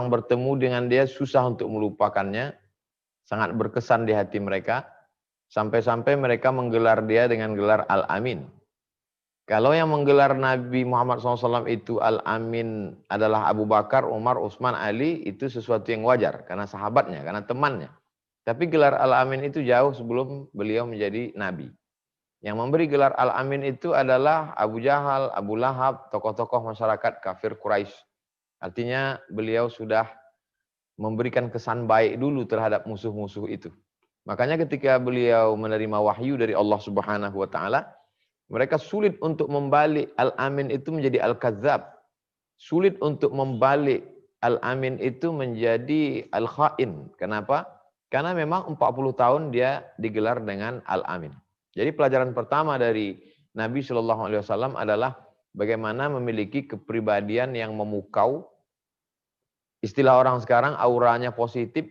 bertemu dengan dia susah untuk melupakannya, sangat berkesan di hati mereka, sampai-sampai mereka menggelar dia dengan gelar Al-Amin. Kalau yang menggelar Nabi Muhammad SAW itu Al-Amin adalah Abu Bakar, Umar, Utsman, Ali, itu sesuatu yang wajar, karena sahabatnya, karena temannya. Tapi gelar Al-Amin itu jauh sebelum beliau menjadi Nabi. Yang memberi gelar Al-Amin itu adalah Abu Jahal, Abu Lahab, tokoh-tokoh masyarakat kafir Quraisy. Artinya beliau sudah memberikan kesan baik dulu terhadap musuh-musuh itu. Makanya ketika beliau menerima wahyu dari Allah Subhanahu wa taala, mereka sulit untuk membalik Al-Amin itu menjadi Al-Kadzab. Sulit untuk membalik Al-Amin itu menjadi Al-Khain. Kenapa? Karena memang 40 tahun dia digelar dengan Al-Amin. Jadi pelajaran pertama dari Nabi SAW adalah bagaimana memiliki kepribadian yang memukau. Istilah orang sekarang auranya positif,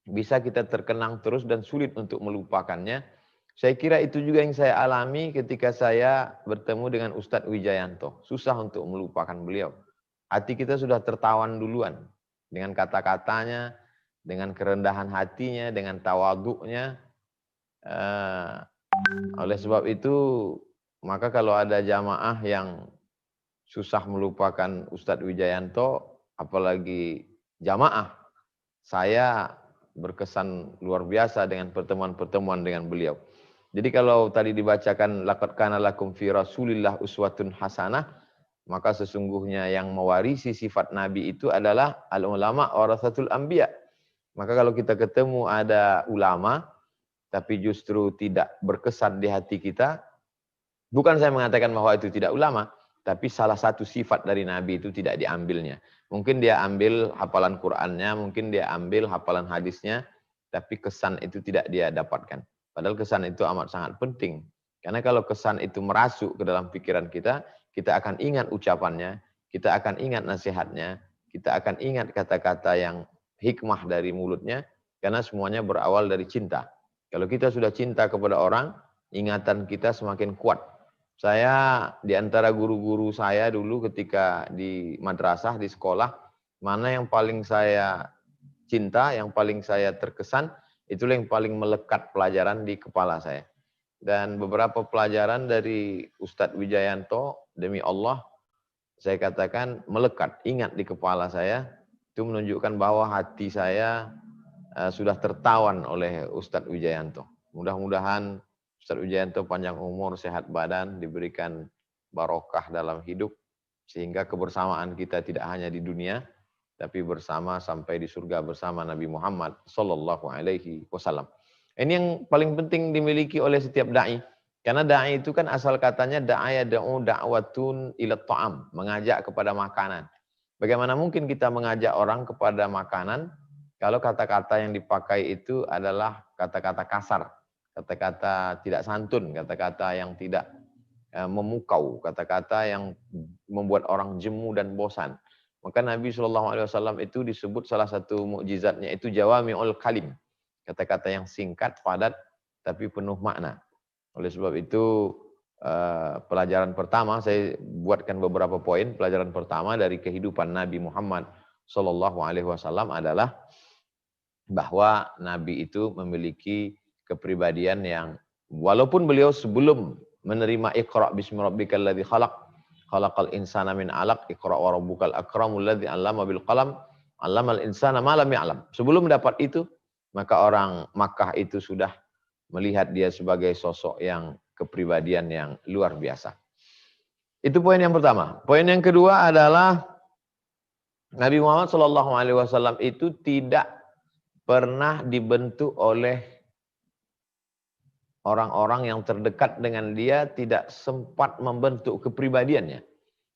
bisa kita terkenang terus dan sulit untuk melupakannya. Saya kira itu juga yang saya alami ketika saya bertemu dengan Ustadz Wijayanto. Susah untuk melupakan beliau. Hati kita sudah tertawan duluan. Dengan kata-katanya, dengan kerendahan hatinya, dengan tawaduknya. Oleh sebab itu, maka kalau ada jamaah yang susah melupakan Ustadz Wijayanto, apalagi jamaah, saya berkesan luar biasa dengan pertemuan-pertemuan dengan beliau. Jadi kalau tadi dibacakan laqad kana lakum fi Rasulillah uswatun hasanah, maka sesungguhnya yang mewarisi sifat Nabi itu adalah al-ulama warasatul anbiya. Maka kalau kita ketemu ada ulama tapi justru tidak berkesan di hati kita, bukan saya mengatakan bahwa itu tidak ulama, tapi salah satu sifat dari Nabi itu tidak diambilnya. Mungkin dia ambil hafalan Qur'annya, mungkin dia ambil hafalan hadisnya, tapi kesan itu tidak dia dapatkan. Padahal kesan itu amat sangat penting. Karena kalau kesan itu merasuk ke dalam pikiran kita akan ingat ucapannya, kita akan ingat nasihatnya, kita akan ingat kata-kata yang hikmah dari mulutnya, karena semuanya berawal dari cinta. Kalau kita sudah cinta kepada orang, ingatan kita semakin kuat. Saya di antara guru-guru saya dulu ketika di madrasah, di sekolah, mana yang paling saya cinta, yang paling saya terkesan, itulah yang paling melekat pelajaran di kepala saya. Dan beberapa pelajaran dari Ustadz Wijayanto, demi Allah, saya katakan melekat, ingat di kepala saya, itu menunjukkan bahwa hati saya sudah tertawan oleh Ustadz Wijayanto. Mudah-mudahan Ustadz Wijayanto panjang umur, sehat badan, diberikan barokah dalam hidup, sehingga kebersamaan kita tidak hanya di dunia, tapi bersama sampai di surga bersama Nabi Muhammad Sallallahu Alaihi Wasallam. Ini yang paling penting dimiliki oleh setiap da'i. Karena da'i itu kan asal katanya da'aya da'u da'watun ila ta'am, mengajak kepada makanan. Bagaimana mungkin kita mengajak orang kepada makanan kalau kata-kata yang dipakai itu adalah kata-kata kasar, kata-kata tidak santun, kata-kata yang tidak memukau, kata-kata yang membuat orang jemu dan bosan. Maka Nabi SAW itu disebut salah satu mukjizatnya itu jawami'ul kalim. Kata-kata yang singkat, padat, tapi penuh makna. Oleh sebab itu, pelajaran pertama, saya buatkan beberapa poin. Pelajaran pertama dari kehidupan Nabi Muhammad SAW adalah bahwa Nabi itu memiliki kepribadian yang, walaupun beliau sebelum menerima Iqra' bismi rabbikal ladzi khalaq, khalaqal insana min 'alaq, Iqra' wa rabbukal akramul ladzi 'allama bil qalam, 'allamal insana ma lam ya'lam. Sebelum dapat itu, maka orang Makkah itu sudah melihat dia sebagai sosok yang kepribadian yang luar biasa. Itu poin yang pertama. Poin yang kedua adalah Nabi Muhammad SAW itu tidak pernah dibentuk oleh orang-orang yang terdekat dengan dia, tidak sempat membentuk kepribadiannya.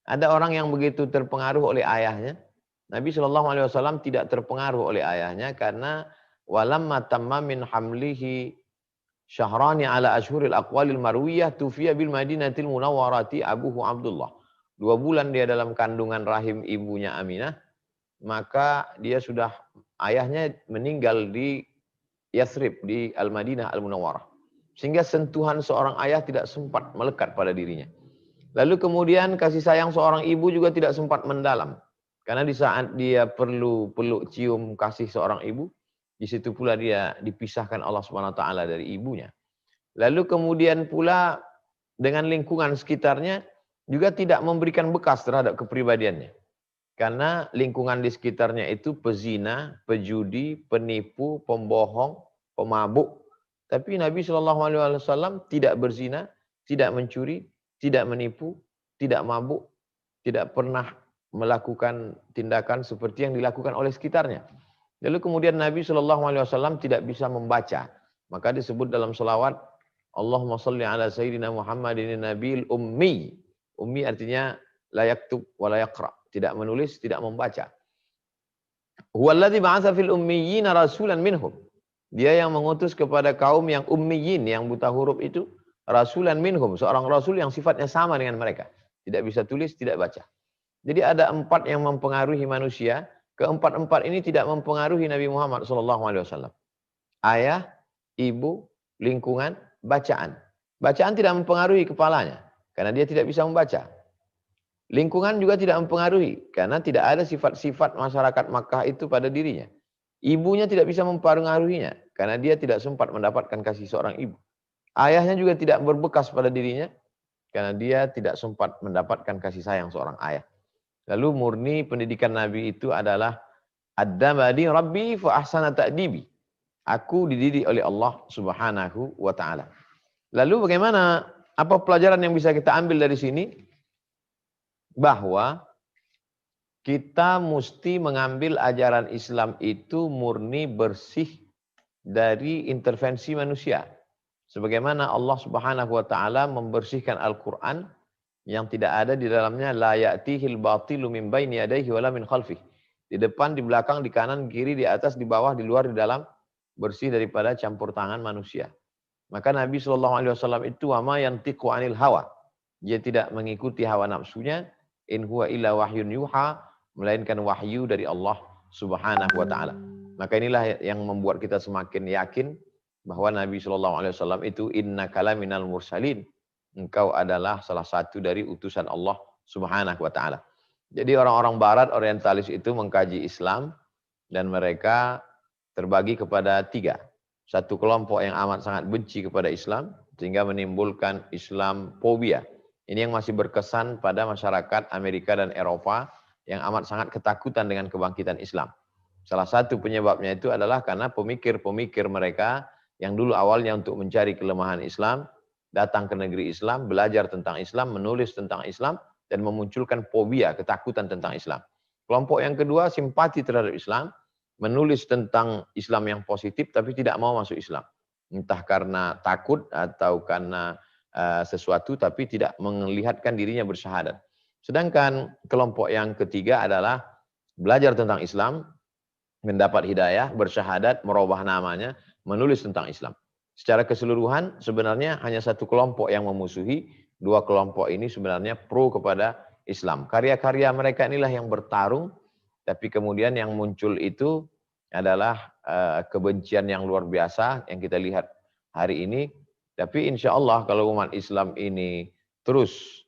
Ada orang yang begitu terpengaruh oleh ayahnya. Nabi SAW tidak terpengaruh oleh ayahnya karena walamma tamma min hamlihi syahrani ala ashhuril aqwalil marwiyah tufiya bil madinatil munawwarati abuhu Abdullah. 2 bulan dia dalam kandungan rahim ibunya Aminah, maka dia sudah, ayahnya meninggal di Yathrib, di Al-Madinah Al-Munawwarah. Sehingga sentuhan seorang ayah tidak sempat melekat pada dirinya. Lalu kemudian kasih sayang seorang ibu juga tidak sempat mendalam. Karena di saat dia perlu peluk cium kasih seorang ibu, di situ pula dia dipisahkan Allah Subhanahu wa taala dari ibunya. Lalu kemudian pula dengan lingkungan sekitarnya juga tidak memberikan bekas terhadap kepribadiannya. Karena lingkungan di sekitarnya itu pezina, pejudi, penipu, pembohong, pemabuk. Tapi Nabi SAW tidak berzina, tidak mencuri, tidak menipu, tidak mabuk, tidak pernah melakukan tindakan seperti yang dilakukan oleh sekitarnya. Lalu kemudian Nabi SAW tidak bisa membaca. Maka disebut dalam selawat, Allahumma salli ala Sayyidina Muhammadin Nabil Ummi. Ummi artinya la yaktub wa la yaqra. Tidak menulis, tidak membaca. Huwallazi ba'atsa fil ummiyina rasulan minhum. Dia yang mengutus kepada kaum yang ummiyin, yang buta huruf itu, rasulan minhum, seorang rasul yang sifatnya sama dengan mereka. Tidak bisa tulis, tidak baca. Jadi ada 4 yang mempengaruhi manusia. Keempat-empat ini tidak mempengaruhi Nabi Muhammad SAW. Ayah, ibu, lingkungan, bacaan. Bacaan tidak mempengaruhi kepalanya, karena dia tidak bisa membaca. Lingkungan juga tidak mempengaruhi, karena tidak ada sifat-sifat masyarakat Makkah itu pada dirinya. Ibunya tidak bisa mempengaruhinya, karena dia tidak sempat mendapatkan kasih seorang ibu. Ayahnya juga tidak berbekas pada dirinya, karena dia tidak sempat mendapatkan kasih sayang seorang ayah. Lalu murni pendidikan Nabi itu adalah Addabani Rabbi fa ahsana ta'dibi. Aku dididik oleh Allah Subhanahu wa taala. Lalu bagaimana, apa pelajaran yang bisa kita ambil dari sini? Bahwa kita mesti mengambil ajaran Islam itu murni bersih dari intervensi manusia. Sebagaimana Allah Subhanahu wa taala membersihkan Al-Qur'an yang tidak ada di dalamnya la ya'tihil batilu min baini yadayhi wala min khalfih. Di depan, di belakang, di kanan, kiri, di atas, di bawah, di luar, di dalam, bersih daripada campur tangan manusia. Maka Nabi SAW itu wama yantiqu anil hawa. Dia tidak mengikuti hawa nafsunya, in huwa illa wahyun yuha, melainkan wahyu dari Allah Subhanahu wa taala. Maka inilah yang membuat kita semakin yakin bahwa Nabi SAW itu innaka laminal mursalin. Engkau adalah salah satu dari utusan Allah Subhanahu wa taala. Jadi orang-orang barat orientalis itu mengkaji Islam dan mereka terbagi kepada 3. Satu kelompok yang amat sangat benci kepada Islam sehingga menimbulkan Islamfobia. Ini yang masih berkesan pada masyarakat Amerika dan Eropa yang amat sangat ketakutan dengan kebangkitan Islam. Salah satu penyebabnya itu adalah karena pemikir-pemikir mereka yang dulu awalnya untuk mencari kelemahan Islam, datang ke negeri Islam, belajar tentang Islam, menulis tentang Islam, dan memunculkan fobia, ketakutan tentang Islam. Kelompok yang kedua simpati terhadap Islam, menulis tentang Islam yang positif, tapi tidak mau masuk Islam. Entah karena takut atau karena sesuatu, tapi tidak melihatkan dirinya bersyahadat. Sedangkan kelompok yang ketiga adalah belajar tentang Islam, mendapat hidayah, bersyahadat, merubah namanya, menulis tentang Islam. Secara keseluruhan sebenarnya hanya satu kelompok yang memusuhi, 2 kelompok ini sebenarnya pro kepada Islam. Karya-karya mereka inilah yang bertarung, tapi kemudian yang muncul itu adalah kebencian yang luar biasa yang kita lihat hari ini. Tapi insya Allah kalau umat Islam ini terus,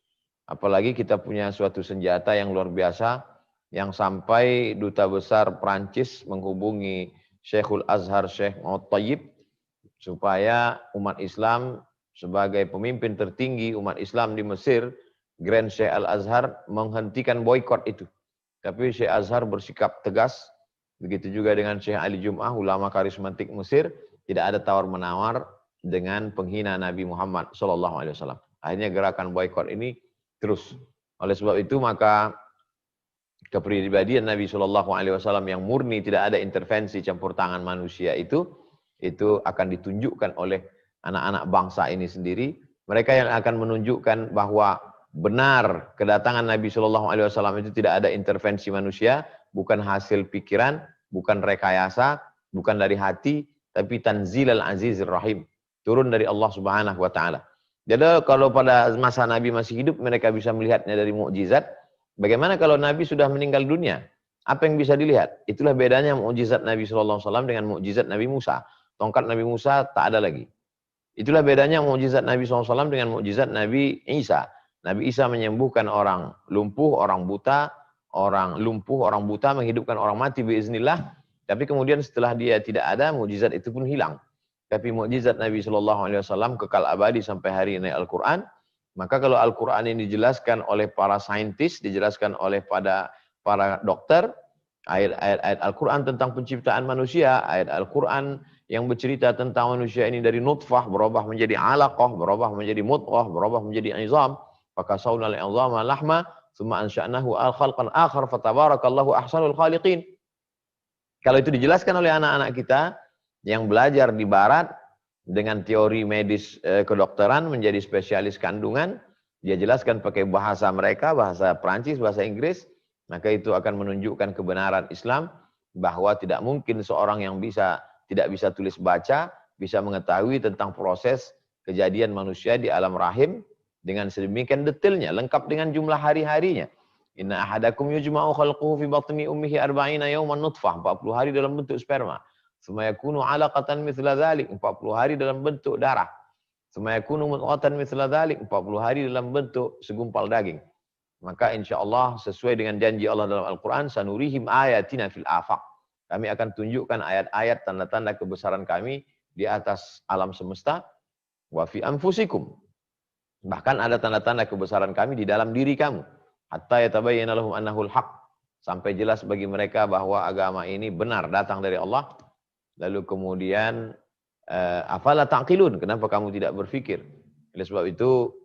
apalagi kita punya suatu senjata yang luar biasa, yang sampai Duta Besar Prancis menghubungi Syekhul Azhar Syekh Muhammad Thayyib, supaya umat Islam sebagai pemimpin tertinggi umat Islam di Mesir, Grand Syekh Al-Azhar menghentikan boikot itu. Tapi Syekh Azhar bersikap tegas, begitu juga dengan Syekh Ali Jum'ah, ulama karismatik Mesir, tidak ada tawar-menawar dengan penghina Nabi Muhammad SAW. Akhirnya gerakan boikot ini terus. Oleh sebab itu maka kepribadian Nabi SAW yang murni, tidak ada intervensi campur tangan manusia itu akan ditunjukkan oleh anak-anak bangsa ini sendiri. Mereka yang akan menunjukkan bahwa benar kedatangan Nabi SAW itu tidak ada intervensi manusia, bukan hasil pikiran, bukan rekayasa, bukan dari hati, tapi tanzilal azizir rahim, turun dari Allah Subhanahu wa taala. Jadi kalau pada masa Nabi masih hidup mereka bisa melihatnya dari mukjizat, bagaimana kalau Nabi sudah meninggal dunia? Apa yang bisa dilihat? Itulah bedanya mukjizat Nabi SAW dengan mukjizat Nabi Musa. Tongkat Nabi Musa tak ada lagi. Itulah bedanya mukjizat Nabi SAW dengan mukjizat Nabi Isa. Nabi Isa menyembuhkan orang lumpuh, orang buta, orang lumpuh, orang buta, menghidupkan orang mati biiznillah. Tapi kemudian setelah dia tidak ada, mukjizat itu pun hilang. Tapi mukjizat Nabi SAW kekal abadi sampai hari ini Al-Quran. Maka kalau Al-Quran ini dijelaskan oleh para saintis, dijelaskan oleh para dokter, ayat-ayat Al-Quran tentang penciptaan manusia, ayat Al-Quran yang bercerita tentang manusia ini dari nutfah, berubah menjadi alaqah, berubah menjadi mudghah, berubah menjadi izam, fakasawna al-izama lahma, thumma ansha'nahu khalqan akhar, fatabarakallahu ahsanul khaliqin. Kalau itu dijelaskan oleh anak-anak kita yang belajar di barat dengan teori medis kedokteran menjadi spesialis kandungan, dia jelaskan pakai bahasa mereka, bahasa Prancis, bahasa Inggris, maka itu akan menunjukkan kebenaran Islam bahwa tidak mungkin seorang yang tidak bisa tulis baca bisa mengetahui tentang proses kejadian manusia di alam rahim dengan sedemikian detailnya, lengkap dengan jumlah hari-harinya. Inna ahadakum yujma'u khalquhu fi batni ummihi arba'ina yawman nutfah, 40 hari dalam bentuk sperma. Tsumma yakunu 'alaqatan mithla dzalik, 40 hari dalam bentuk darah. Tsumma yakunu mudghatan mithla dzalik, 40 hari dalam bentuk segumpal daging. Maka insyaallah sesuai dengan janji Allah dalam Al-Qur'an, sanurihim ayatina fil afaq. Kami akan tunjukkan ayat-ayat tanda-tanda kebesaran kami di atas alam semesta, wa fi anfusikum. Bahkan ada tanda-tanda kebesaran kami di dalam diri kamu. Hatta yatabayyana lahum annahul haq. Sampai jelas bagi mereka bahwa agama ini benar datang dari Allah. Lalu kemudian afala taqilun, kenapa kamu tidak berpikir? Oleh sebab itu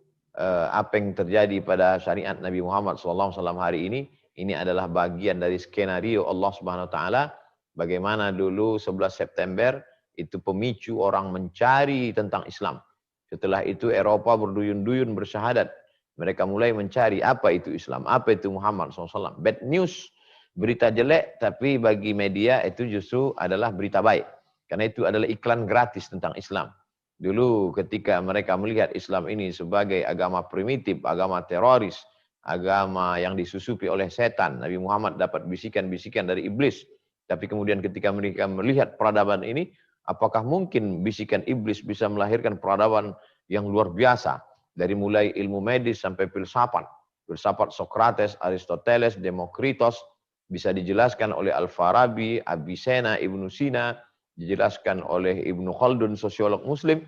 apa yang terjadi pada syariat Nabi Muhammad SAW hari ini adalah bagian dari skenario Allah Subhanahu Wa Taala. Bagaimana dulu 11 September itu pemicu orang mencari tentang Islam. Setelah itu Eropa berduyun-duyun bersyahadat. Mereka mulai mencari apa itu Islam, apa itu Muhammad SAW. Bad news, berita jelek, tapi bagi media itu justru adalah berita baik. Karena itu adalah iklan gratis tentang Islam. Dulu ketika mereka melihat Islam ini sebagai agama primitif, agama teroris, agama yang disusupi oleh setan, Nabi Muhammad dapat bisikan-bisikan dari iblis. Tapi kemudian ketika mereka melihat peradaban ini, apakah mungkin bisikan iblis bisa melahirkan peradaban yang luar biasa? Dari mulai ilmu medis sampai filsafat. Filsafat Socrates, Aristoteles, Demokritos, bisa dijelaskan oleh Al-Farabi, Avicenna, Ibnu Sina, dijelaskan oleh Ibnu Khaldun, sosiolog muslim.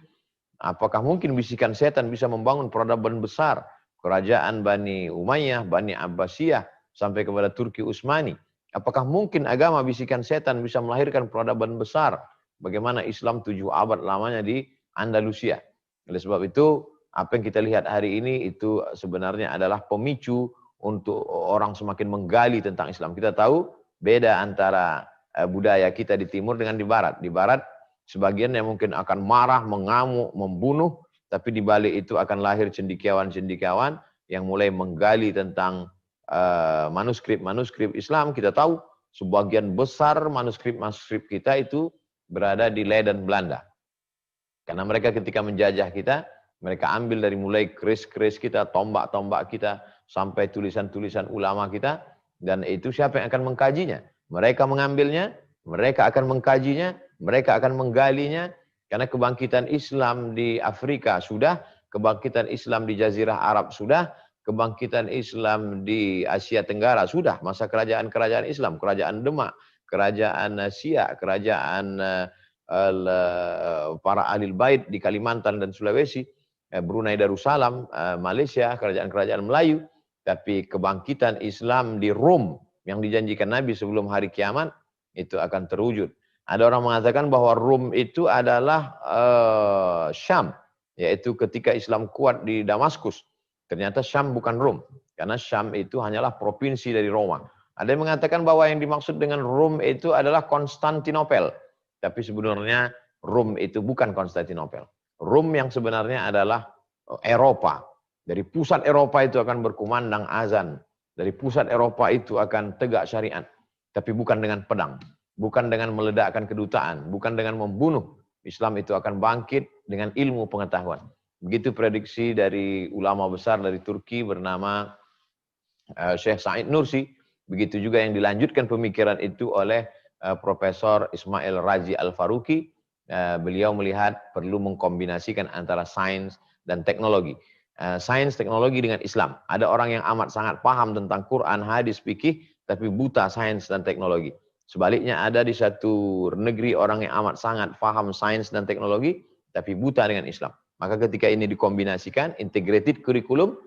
Apakah mungkin bisikan setan bisa membangun peradaban besar? Kerajaan Bani Umayyah, Bani Abbasiyah, sampai kepada Turki Utsmani. Apakah mungkin agama bisikan setan bisa melahirkan peradaban besar? Bagaimana Islam 7 abad lamanya di Andalusia. Oleh sebab itu, apa yang kita lihat hari ini itu sebenarnya adalah pemicu untuk orang semakin menggali tentang Islam. Kita tahu beda antara budaya kita di timur dengan di barat. Di barat sebagian yang mungkin akan marah, mengamuk, membunuh, tapi di balik itu akan lahir cendekiawan-cendekiawan yang mulai menggali tentang manuskrip-manuskrip Islam. Kita tahu sebagian besar manuskrip-manuskrip kita itu berada di Leiden, Belanda. Karena mereka ketika menjajah kita, mereka ambil dari mulai keris-keris kita, tombak-tombak kita, sampai tulisan-tulisan ulama kita, dan itu siapa yang akan mengkajinya? Mereka mengambilnya, mereka akan mengkajinya, mereka akan menggalinya, karena kebangkitan Islam di Afrika sudah, kebangkitan Islam di Jazirah Arab sudah, kebangkitan Islam di Asia Tenggara sudah, masa kerajaan-kerajaan Islam, kerajaan Demak, kerajaan Siak, kerajaan para Ahlul Bait di Kalimantan dan Sulawesi, Brunei Darussalam, Malaysia, kerajaan-kerajaan Melayu. Tapi kebangkitan Islam di Rom yang dijanjikan Nabi sebelum hari kiamat itu akan terwujud. Ada orang mengatakan bahwa Rom itu adalah Syam, yaitu ketika Islam kuat di Damaskus. Ternyata Syam bukan Rom, karena Syam itu hanyalah provinsi dari Roma. Ada yang mengatakan bahwa yang dimaksud dengan Rom itu adalah Konstantinopel. Tapi sebenarnya Rom itu bukan Konstantinopel. Rom yang sebenarnya adalah Eropa. Dari pusat Eropa itu akan berkumandang azan. Dari pusat Eropa itu akan tegak syariat. Tapi bukan dengan pedang. Bukan dengan meledakkan kedutaan. Bukan dengan membunuh. Islam itu akan bangkit dengan ilmu pengetahuan. Begitu prediksi dari ulama besar dari Turki bernama Syekh Said Nursi. Begitu juga yang dilanjutkan pemikiran itu oleh Profesor Ismail Razi Al-Faruqi. Beliau melihat perlu mengkombinasikan antara sains dan teknologi. sains teknologi dengan Islam. Ada orang yang amat sangat paham tentang Quran, hadis, fikih, tapi buta sains dan teknologi. Sebaliknya ada di satu negeri orang yang amat sangat paham sains dan teknologi, tapi buta dengan Islam. Maka ketika ini dikombinasikan, integrated kurikulum,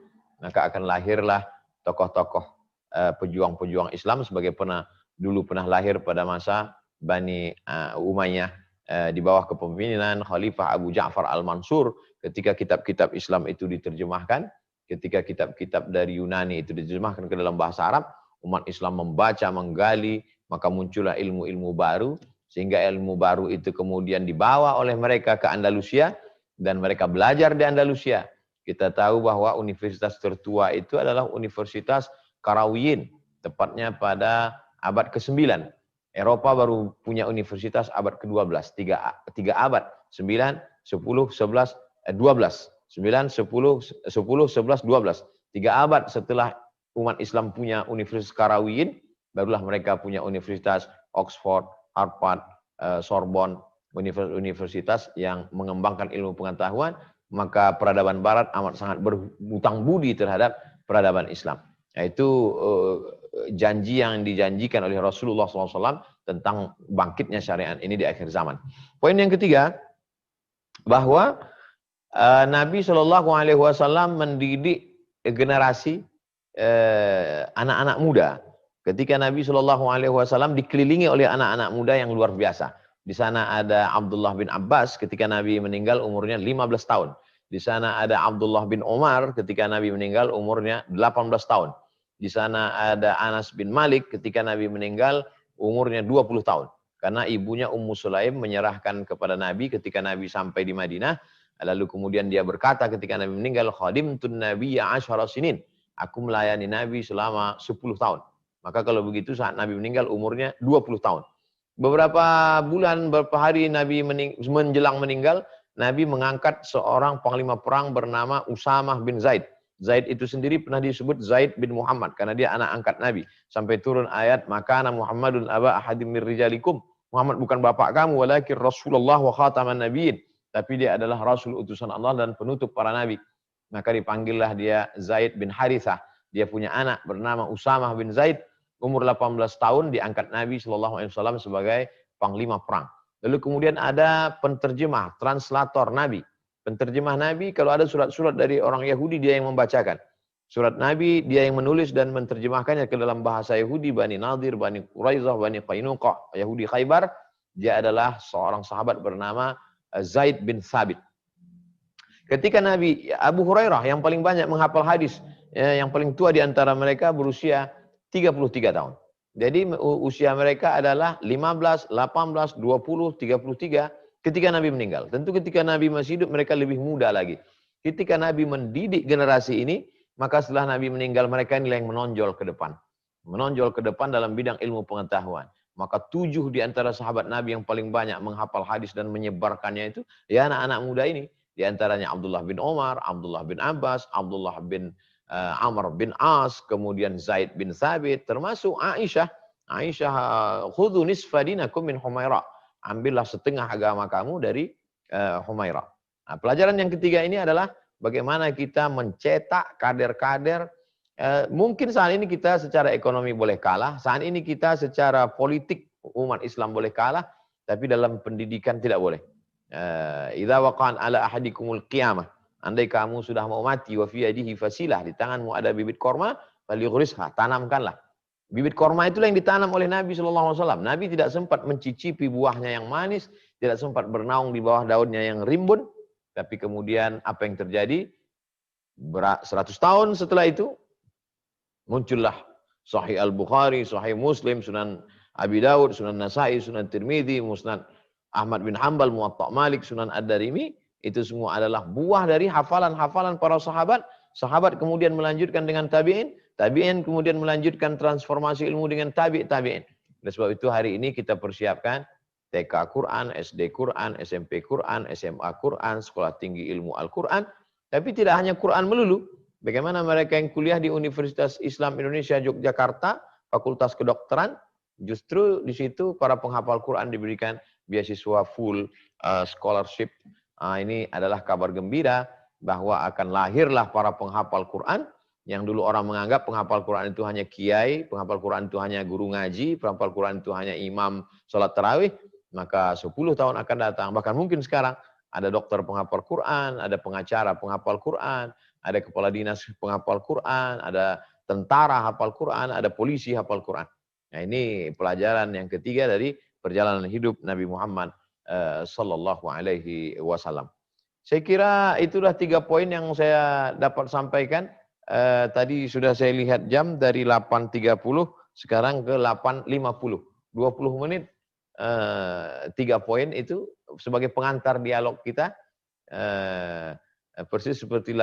maka akan lahirlah tokoh-tokoh pejuang-pejuang Islam sebagai dulu pernah lahir pada masa Bani Umayyah di bawah kepemimpinan Khalifah Abu Ja'far Al-Mansur. Ketika kitab-kitab Islam itu diterjemahkan, ketika kitab-kitab dari Yunani itu diterjemahkan ke dalam bahasa Arab, umat Islam membaca, menggali, maka muncullah ilmu-ilmu baru, sehingga ilmu baru itu kemudian dibawa oleh mereka ke Andalusia, dan mereka belajar di Andalusia. Kita tahu bahwa universitas tertua itu adalah Universitas Qarawiyyin, tepatnya pada abad ke-9. Eropa baru punya universitas abad ke-12, tiga abad, 9, 10, 11, 12. 9, 10, 11, 12. 3 abad setelah umat Islam punya Universitas Qarawiyyin, barulah mereka punya Universitas Oxford, Harvard, Sorbonne, universitas yang mengembangkan ilmu pengetahuan. Maka peradaban Barat amat sangat berhutang budi terhadap peradaban Islam. Yaitu janji yang dijanjikan oleh Rasulullah SAW tentang bangkitnya syariat ini di akhir zaman. Poin yang ketiga, bahwa Nabi SAW mendidik generasi anak-anak muda. Ketika Nabi SAW dikelilingi oleh anak-anak muda yang luar biasa. Di sana ada Abdullah bin Abbas ketika Nabi meninggal umurnya 15 tahun. Di sana ada Abdullah bin Umar ketika Nabi meninggal umurnya 18 tahun. Di sana ada Anas bin Malik ketika Nabi meninggal umurnya 20 tahun. Karena ibunya Ummu Sulaim menyerahkan kepada Nabi ketika Nabi sampai di Madinah. Lalu kemudian dia berkata ketika Nabi meninggal, khadimtun nabiyya 10 sinin. Aku melayani Nabi selama 10 tahun. Maka kalau begitu saat Nabi meninggal umurnya 20 tahun. Beberapa bulan, beberapa hari Nabi menjelang meninggal, Nabi mengangkat seorang panglima perang bernama Usamah bin Zaid. Zaid itu sendiri pernah disebut Zaid bin Muhammad karena dia anak angkat Nabi. Sampai turun ayat, makana Muhammadun aba ahadim mir rijalikum. Muhammad bukan bapak kamu, walakin Rasulullah wa khataman nabiyyin. Tapi dia adalah Rasul utusan Allah dan penutup para nabi. Maka dipanggillah dia Zaid bin Harithah. Dia punya anak bernama Usamah bin Zaid. Umur 18 tahun diangkat Nabi SAW sebagai panglima perang. Lalu kemudian ada penterjemah, translator Nabi. Penterjemah Nabi, kalau ada surat-surat dari orang Yahudi, dia yang membacakan. Surat Nabi, dia yang menulis dan menterjemahkannya ke dalam bahasa Yahudi, Bani Nadir, Bani Quraizah, Bani Qainuqa, Yahudi Khaybar. Dia adalah seorang sahabat bernama Zaid bin Thabit. Ketika Nabi, Abu Hurairah yang paling banyak menghafal hadis, yang paling tua di antara mereka berusia 33 tahun. Jadi usia mereka adalah 15, 18, 20, 33 ketika Nabi meninggal. Tentu ketika Nabi masih hidup mereka lebih muda lagi. Ketika Nabi mendidik generasi ini, maka setelah Nabi meninggal mereka inilah yang menonjol ke depan. Menonjol ke depan dalam bidang ilmu pengetahuan. Maka 7 di antara sahabat Nabi yang paling banyak menghafal hadis dan menyebarkannya itu, ya anak-anak muda ini. Di antaranya Abdullah bin Umar, Abdullah bin Abbas, Abdullah bin Amr bin As, kemudian Zaid bin Thabit, termasuk Aisyah. Aisyah, khudhu nisfa dinakum min Humaira. Ambillah setengah agama kamu dari Humaira. Nah, pelajaran yang ketiga ini adalah bagaimana kita mencetak kader-kader. Mungkin saat ini kita secara ekonomi boleh kalah, saat ini kita secara politik umat Islam boleh kalah, tapi dalam pendidikan tidak boleh. Idza waqa'an ala ahadikumul qiyamah. Andai kamu sudah mau mati, wa fi yadihi fasilah, di tanganmu ada bibit korma, falyughrisha, tanamkanlah. Bibit korma itulah yang ditanam oleh Nabi SAW. Nabi tidak sempat mencicipi buahnya yang manis, tidak sempat bernaung di bawah daunnya yang rimbun, tapi kemudian apa yang terjadi? 100 tahun setelah itu, muncullah Sahih Al-Bukhari, Sahih Muslim, Sunan Abi Daud, Sunan Nasai, Sunan Tirmidzi, Musnad Ahmad bin Hanbal, Muwatta Malik, Sunan Ad-Darimi. Itu semua adalah buah dari hafalan-hafalan para sahabat. Sahabat kemudian melanjutkan dengan tabi'in. Tabi'in kemudian melanjutkan transformasi ilmu dengan tabi'in. Oleh sebab itu hari ini kita persiapkan TK Quran, SD Quran, SMP Quran, SMA Quran, Sekolah Tinggi Ilmu Al-Quran. Tapi tidak hanya Quran melulu. Bagaimana mereka yang kuliah di Universitas Islam Indonesia Yogyakarta, Fakultas Kedokteran, justru di situ para penghafal Quran diberikan beasiswa full scholarship. Ini adalah kabar gembira bahwa akan lahirlah para penghafal Quran, yang dulu orang menganggap penghafal Quran itu hanya kiai, penghafal Quran itu hanya guru ngaji, penghafal Quran itu hanya imam sholat tarawih, maka 10 tahun akan datang, bahkan mungkin sekarang, ada dokter penghafal Quran, ada pengacara penghafal Quran, ada kepala dinas penghafal Quran, ada tentara hafal Quran, ada polisi hafal Quran. Nah, ini pelajaran yang ketiga dari perjalanan hidup Nabi Muhammad sallallahu alaihi wasallam. Saya kira itulah 3 poin yang saya dapat sampaikan. Tadi sudah saya lihat jam dari 8.30 sekarang ke 8.50. 20 menit 3 poin itu sebagai pengantar dialog kita, persis seperti